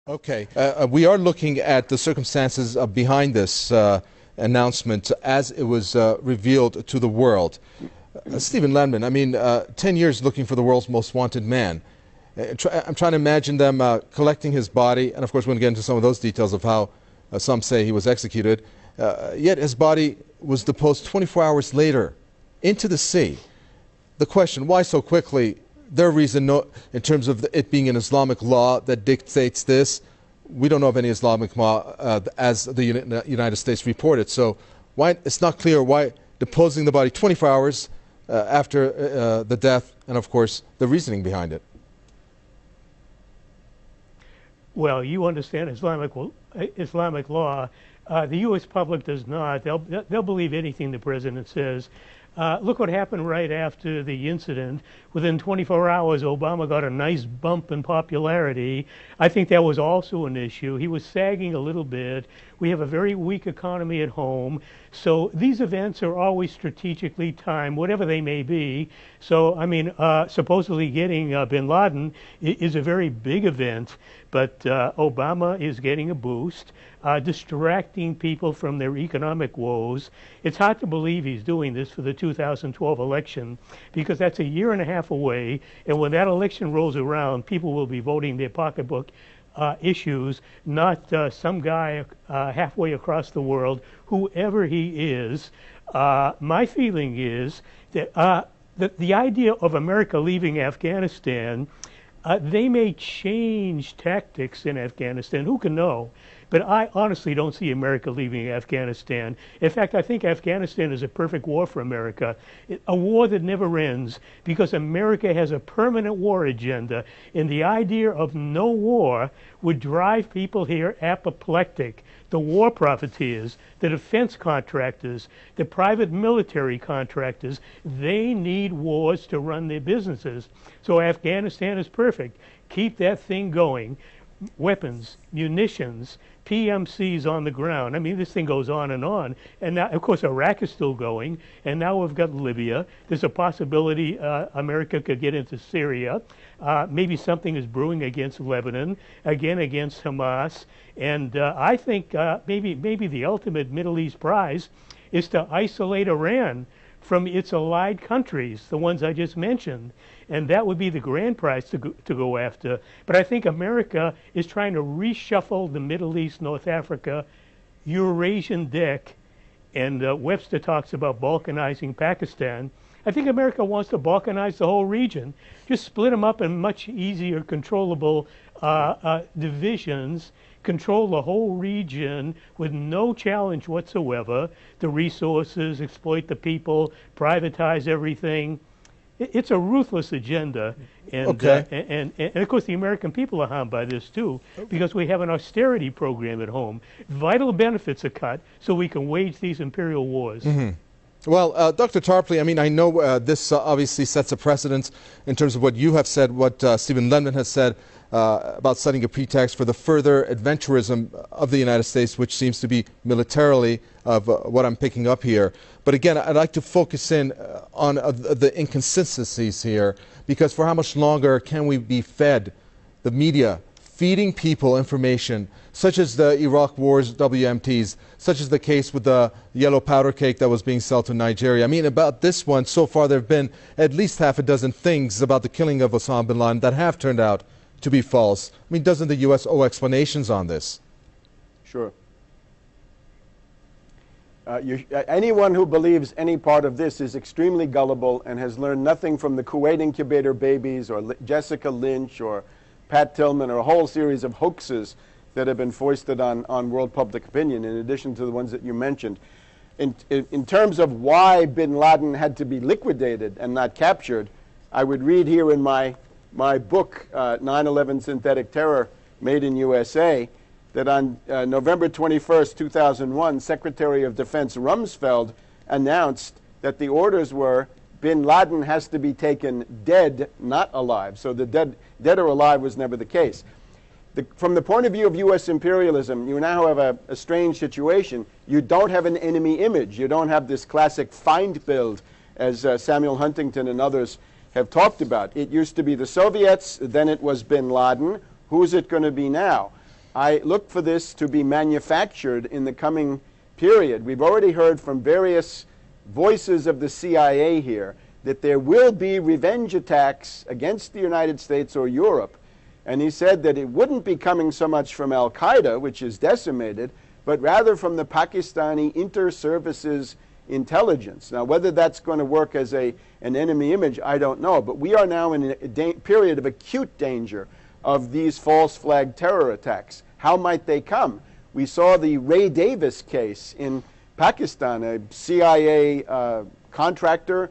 Okay, we are looking at the circumstances behind this announcement as it was revealed to the world. Stephen Lendman, I mean, 10 years looking for the world's most wanted man. I'm trying to imagine them collecting his body, and of course we're going to get into some of those details of how some say he was executed. Yet his body was deposed 24 hours later into the sea. The question, why so quickly? Their reason, in terms of it being an Islamic law that dictates this, we don't know of any Islamic law as the United States reported. So why it's not clear why deposing the body 24 hours after the death, and of course the reasoning behind it. Well, you understand Islamic law. The U.S. public does not. They'll believe anything the president says. Look what happened right after the incident. Within 24 hours, Obama got a nice bump in popularity. I think that was also an issue. He was sagging a little bit. We have a very weak economy at home. So these events are always strategically timed, whatever they may be. So, I mean, supposedly getting bin Laden is a very big event, but Obama is getting a boost, distracting people from their economic woes. It's hard to believe he's doing this for the 2012 election, because that's a year and a half away, and when that election rolls around, people will be voting their pocketbook issues, not some guy halfway across the world, whoever he is. My feeling is that the idea of America leaving Afghanistan, they may change tactics in Afghanistan. Who can know? But I honestly don't see America leaving Afghanistan. In fact, I think Afghanistan is a perfect war for America, a war that never ends, because America has a permanent war agenda, and the idea of no war would drive people here apoplectic. The war profiteers, the defense contractors, the private military contractors, they need wars to run their businesses. So Afghanistan is perfect. Keep that thing going. Weapons, munitions, PMCs on the ground. I mean, this thing goes on. And now, of course, Iraq is still going. And now we've got Libya. There's a possibility America could get into Syria. Maybe something is brewing against Lebanon, again against Hamas. And I think maybe the ultimate Middle East prize is to isolate Iran from its allied countries, the ones I just mentioned. And that would be the grand prize to go after. But I think America is trying to reshuffle the Middle East, North Africa, Eurasian deck, and Webster talks about balkanizing Pakistan. I think America wants to balkanize the whole region, just split them up in much easier controllable divisions, control the whole region with no challenge whatsoever, the resources, exploit the people, privatize everything. It's a ruthless agenda, and, okay. And of course the American people are harmed by this too, because we have an austerity program at home. Vital benefits are cut so we can wage these imperial wars. Mm-hmm. Well, Dr. Tarpley, I mean, I know this obviously sets a precedent in terms of what you have said, what Stephen Lendman has said about setting a pretext for the further adventurism of the United States, which seems to be militarily of what I'm picking up here. But again, I'd like to focus in on the inconsistencies here, because for how much longer can we be fed, the media, feeding people information, such as the Iraq War's WMTs, such as the case with the yellow powder cake that was being sold to Nigeria. I mean, about this one, so far there have been at least half a dozen things about the killing of Osama bin Laden that have turned out to be false. I mean, doesn't the U.S. owe explanations on this? Sure. Anyone who believes any part of this is extremely gullible and has learned nothing from the Kuwait incubator babies or Jessica Lynch or Pat Tillman or a whole series of hoaxes that have been foisted on world public opinion, in addition to the ones that you mentioned. In terms of why bin Laden had to be liquidated and not captured, I would read here in my book, 9/11 Synthetic Terror, Made in USA, that on November 21st, 2001, Secretary of Defense Rumsfeld announced that the orders were bin Laden has to be taken dead, not alive. So the dead or alive was never the case. From the point of view of U.S. imperialism, you now have a strange situation. You don't have an enemy image. You don't have this classic find build, as Samuel Huntington and others have talked about. It used to be the Soviets, then it was bin Laden. Who's it going to be now? I look for this to be manufactured in the coming period. We've already heard from various voices of the CIA here that there will be revenge attacks against the United States or Europe. And he said that it wouldn't be coming so much from al-Qaeda, which is decimated, but rather from the Pakistani inter-services intelligence. Now, whether that's going to work as an enemy image, I don't know. But we are now in a period of acute danger of these false flag terror attacks. How might they come? We saw the Ray Davis case in Pakistan. A CIA contractor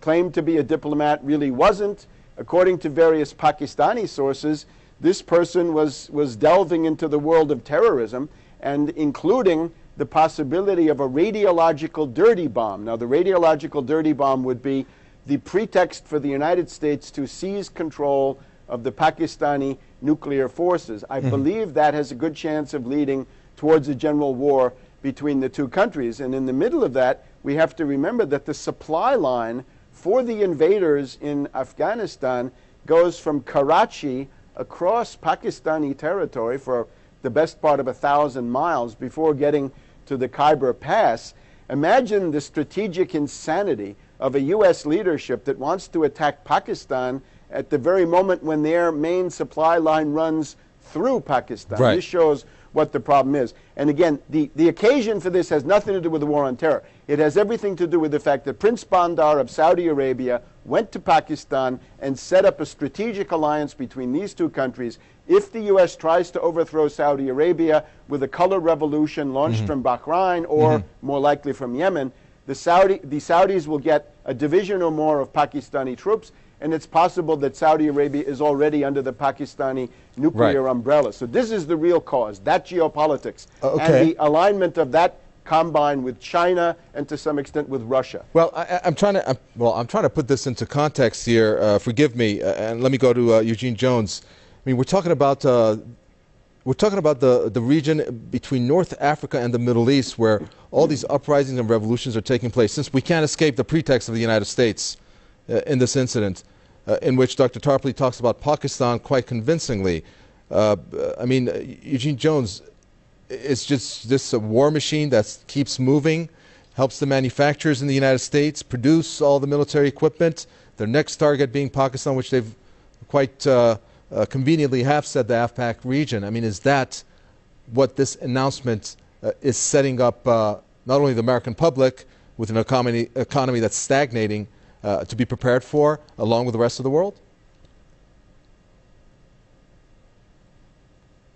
claimed to be a diplomat, really wasn't. According to various Pakistani sources, this person was delving into the world of terrorism, and including the possibility of a radiological dirty bomb. Now, the radiological dirty bomb would be the pretext for the United States to seize control of the Pakistani nuclear forces. I believe that has a good chance of leading towards a general war between the two countries. And in the middle of that, we have to remember that the supply line for the invaders in Afghanistan goes from Karachi across Pakistani territory for the best part of 1,000 miles before getting to the Khyber Pass. Imagine the strategic insanity of a U.S. leadership that wants to attack Pakistan at the very moment when their main supply line runs through Pakistan. Right. This shows what the problem is. And again, the occasion for this has nothing to do with the war on terror. It has everything to do with the fact that Prince Bandar of Saudi Arabia went to Pakistan and set up a strategic alliance between these two countries. If the U.S. tries to overthrow Saudi Arabia with a color revolution launched from Bahrain or more likely from Yemen, the Saudis will get a division or more of Pakistani troops, and it's possible that Saudi Arabia is already under the Pakistani nuclear umbrella. So this is the real cause, that geopolitics, and the alignment of that combined with China and to some extent with Russia. Well, I'm trying to put this into context here. Forgive me, and let me go to Eugene Jones. I mean, we're talking about the region between North Africa and the Middle East, where all these uprisings and revolutions are taking place. Since we can't escape the pretext of the United States in this incident, in which Dr. Tarpley talks about Pakistan quite convincingly. I mean, Eugene Jones, it's just this a war machine that keeps moving, helps the manufacturers in the United States produce all the military equipment. Their next target being Pakistan, which they've quite conveniently have said the AFPAC region. I mean, is that what this announcement is setting up not only the American public with an economy that's stagnating to be prepared for, along with the rest of the world?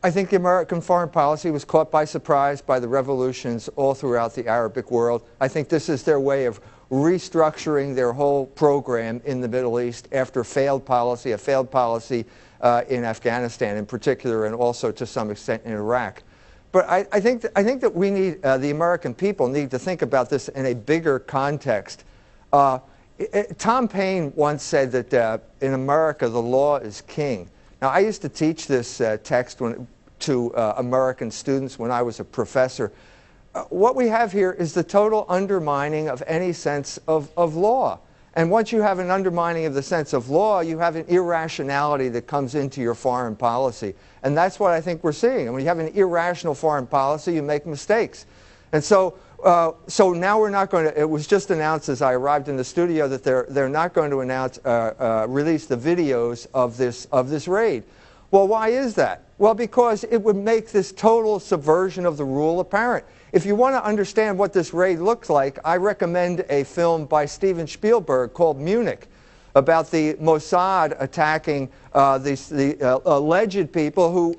I think the American foreign policy was caught by surprise by the revolutions all throughout the Arabic world. I think this is their way of restructuring their whole program in the Middle East after a failed policy in Afghanistan in particular, and also to some extent in Iraq. But I think that we need, the American people need to think about this in a bigger context. Tom Paine once said that in America the law is king. Now, I used to teach this text to American students when I was a professor. What we have here is the total undermining of any sense of law. And once you have an undermining of the sense of law, you have an irrationality that comes into your foreign policy. And that's what I think we're seeing. And when you have an irrational foreign policy, you make mistakes. And so now we're not going to, it was just announced as I arrived in the studio that they're not going to announce, release the videos of this raid. Well, why is that? Well, because it would make this total subversion of the rule apparent. If you want to understand what this raid looks like, I recommend a film by Steven Spielberg called Munich, about the Mossad attacking the alleged people who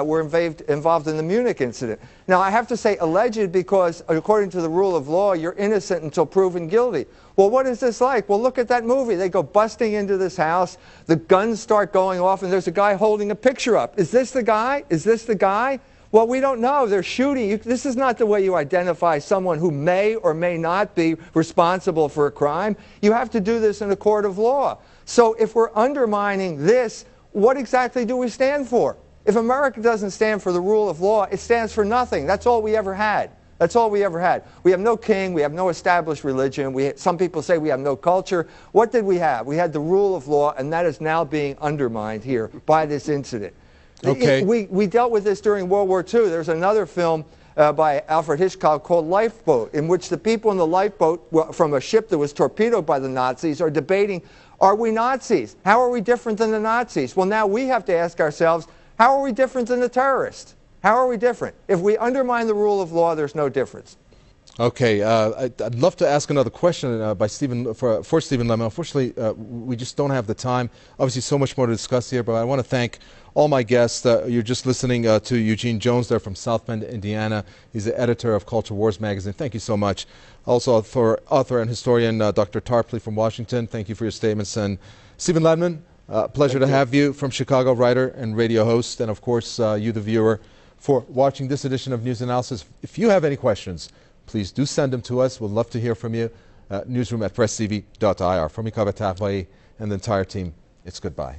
were involved in the Munich incident. Now, I have to say alleged because, according to the rule of law, you're innocent until proven guilty. Well, what is this like? Well, look at that movie. They go busting into this house, the guns start going off, and there's a guy holding a picture up. Is this the guy? Is this the guy? Well, we don't know. They're shooting. This is not the way you identify someone who may or may not be responsible for a crime. You have to do this in a court of law. So if we're undermining this, what exactly do we stand for? If America doesn't stand for the rule of law, it stands for nothing. That's all we ever had. That's all we ever had. We have no king. We have no established religion. Some people say we have no culture. What did we have? We had the rule of law, and that is now being undermined here by this incident. Okay. We dealt with this during World War II. There's another film by Alfred Hitchcock called Lifeboat, in which the people in the lifeboat from a ship that was torpedoed by the Nazis are debating, are we Nazis? How are we different than the Nazis? Well, now we have to ask ourselves, how are we different than the terrorists? How are we different? If we undermine the rule of law, there's no difference. Okay, I'd love to ask another question for Stephen Lendman. Unfortunately, we just don't have the time. Obviously, so much more to discuss here, but I want to thank all my guests. You're just listening to Eugene Jones there from South Bend, Indiana. He's the editor of Culture Wars magazine. Thank you so much. Also, author and historian Dr. Tarpley from Washington. Thank you for your statements. And Stephen Lendman, pleasure to have you from Chicago, writer and radio host, and of course, you, the viewer, for watching this edition of News Analysis. If you have any questions, please do send them to us. We'd love to hear from you. Newsroom at PressTv.ir. From me, Webster Tarpley, and the entire team, it's goodbye.